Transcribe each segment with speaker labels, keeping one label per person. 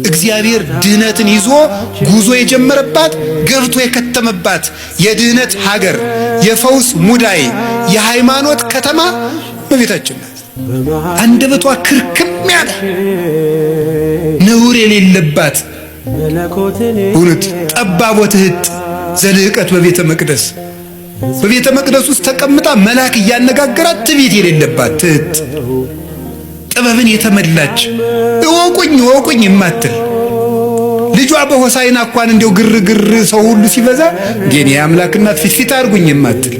Speaker 1: እግዚአብሔር ድህነትን ይዞ ጉዞ የጀመረባት ገብቶ የከተመባት የድህነት ሀገር የፈውስ ሙዳይ የሃይማኖት ከተማ እመቤታችን ናት። አንደበቷ ክርክም ያለ ነውር የሌለባት እውነት ጠባቦት እህት ዘልቀት በቤተ መቅደስ ውስጥ ተቀምጣ መልአክ እያነጋገራት ትዕቢት የሌለባት እህት ጥበብን የተመላች እወቁኝ የማትል ልጇ በሆሳዕና እንኳን እንደው ግርግር ሰው ሁሉ ሲበዛ ግን የአምላክ እናት ፊት አድርጉኝ የማትል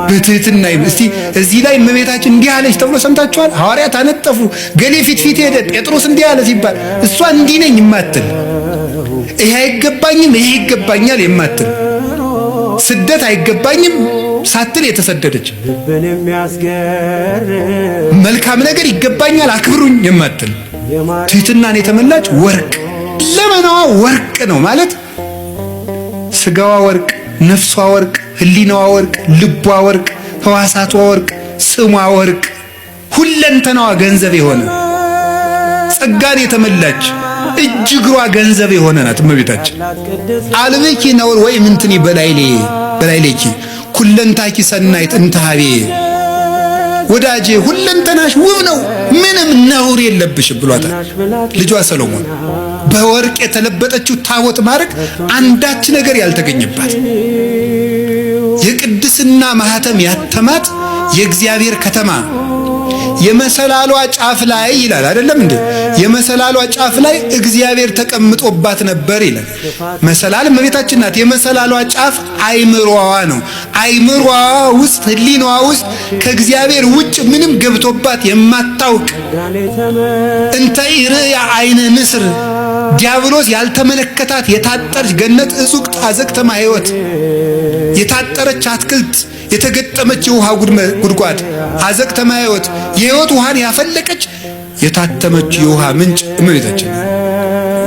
Speaker 1: በትህትና እስቲ እዚህ ላይ እመቤታችን እንዲህ አለች ተብሎ ሰምታችኋል? ሐዋርያት አነጠፉ ገሌ ፊት ሄደ ጴጥሮስ እንዲህ አለ ሲባል እሷ እንዲህ ነኝ የማትል ይሄ አይገባኝም ይሄ ይገባኛል የማትል ስደት አይገባኝም ሳትል የተሰደደች መልካም ነገር ይገባኛል አክብሩኝ የማትል ትህትናን የተመላች ወርቅ ለመናዋ ወርቅ ነው ማለት ስጋዋ ወርቅ ነፍሷ ወርቅ ህሊናዋ ወርቅ ልቧ ወርቅ ሕዋሳቷ ወርቅ ስሟ ወርቅ ሁለንተናዋ ገንዘብ የሆነ ጸጋን የተመላች እጅግሯ ገንዘብ የሆነ ናት እመቤታችን። አልበኪ ነውር ወይ ምንትኒ በላይሌኪ ኩለንታኪ ሰናይት እንተሃቤ ወዳጄ ሁለንተናሽ ውብ ነው ምንም ነውር የለብሽ ብሏታል ልጇ ሰሎሞን። በወርቅ የተለበጠችው ታቦት ማረግ አንዳች ነገር ያልተገኘባት የቅድስና ማህተም ያተማት የእግዚአብሔር ከተማ የመሰላሏ ጫፍ ላይ ይላል አይደለም እንዴ? የመሰላሏ ጫፍ ላይ እግዚአብሔር ተቀምጦባት ነበር ይላል። መሰላል እመቤታችን ናት። የመሰላሏ ጫፍ አይምሮዋ ነው። አይምሮዋ ውስጥ ህሊናዋ ውስጥ ከእግዚአብሔር ውጭ ምንም ገብቶባት የማታውቅ እንተ ይርያ አይነ ንስር ዲያብሎስ ያልተመለከታት የታጠረች ገነት እጹቅ አዘቅተ ማሕይወት የታጠረች አትክልት የተገጠመች የውሃ ጉድጓድ አዘቅተ ማሕይወት የሕይወት ውሃን ያፈለቀች የታተመች የውሃ ምንጭ እመቤታችን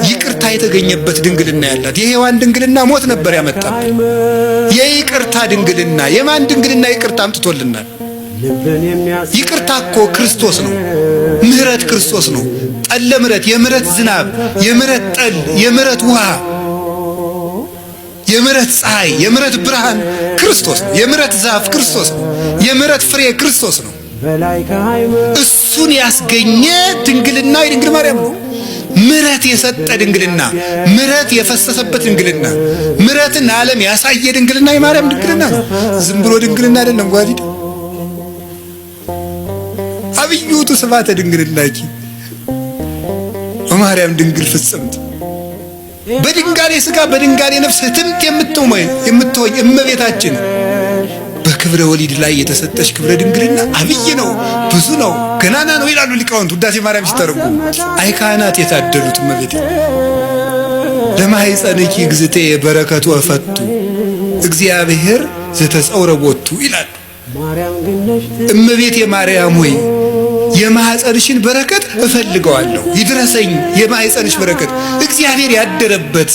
Speaker 1: ይቅርታ የተገኘበት ድንግልና ያላት የሔዋን ድንግልና ሞት ነበር ያመጣበት የይቅርታ ድንግልና የማን ድንግልና ይቅርታ አምጥቶልናል? ይቅርታ እኮ ክርስቶስ ነው። ምህረት ክርስቶስ ነው። ጠለ ምህረት የምህረት ዝናብ የምህረት ጠል የምህረት ውሃ የምህረት ፀሐይ የምህረት ብርሃን ክርስቶስ ነው። የምህረት ዛፍ ክርስቶስ ነው። የምህረት ፍሬ ክርስቶስ ነው። እሱን ያስገኘ ድንግልና የድንግል ማርያም ነው። ምህረት የሰጠ ድንግልና ምህረት የፈሰሰበት ድንግልና ምህረትን ዓለም ያሳየ ድንግልና የማርያም ድንግልና ነው። ዝም ብሎ ድንግልና አይደለም። ጓዲድ አብዩቱ ስብሐተ ድንግልናኪ ማርያም ድንግል ፍጽምት በድንጋሌ ሥጋ በድንጋሌ ነፍስ ህትምት የምትሆኝ እመቤታችን በክብረ ወሊድ ላይ የተሰጠች ክብረ ድንግልና አብይ ነው፣ ብዙ ነው፣ ገናና ነው ይላሉ ሊቃውንት ውዳሴ ማርያም ሲተረጉሙ። አይ ካህናት የታደሉት እመቤቴ ለማኅፀንኪ እግዝእቴ በረከቱ እፈቱ እግዚአብሔር ዘተጸውረ ቦቱ ይላሉ። እመቤቴ ማርያም ሆይ የማኅፀንሽን በረከት እፈልገዋለሁ ይድረሰኝ። የማኅፀንሽ በረከት እግዚአብሔር ያደረበት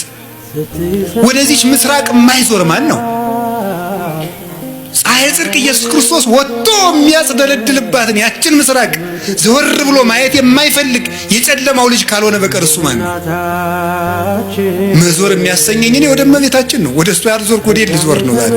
Speaker 1: ወደዚች ምስራቅ የማይዞር ማን ነው? ፀሐይ ጽድቅ ኢየሱስ ክርስቶስ ወጥቶ የሚያጽደለድልባትን ያችን ምስራቅ ዘወር ብሎ ማየት የማይፈልግ የጨለማው ልጅ ካልሆነ በቀር እሱ ማን ነው? መዞር የሚያሰኘኝ እኔ ወደ እመቤታችን ነው። ወደ እሱ ያልዞርኩ ወዴት ልዞር ነው ዛሬ?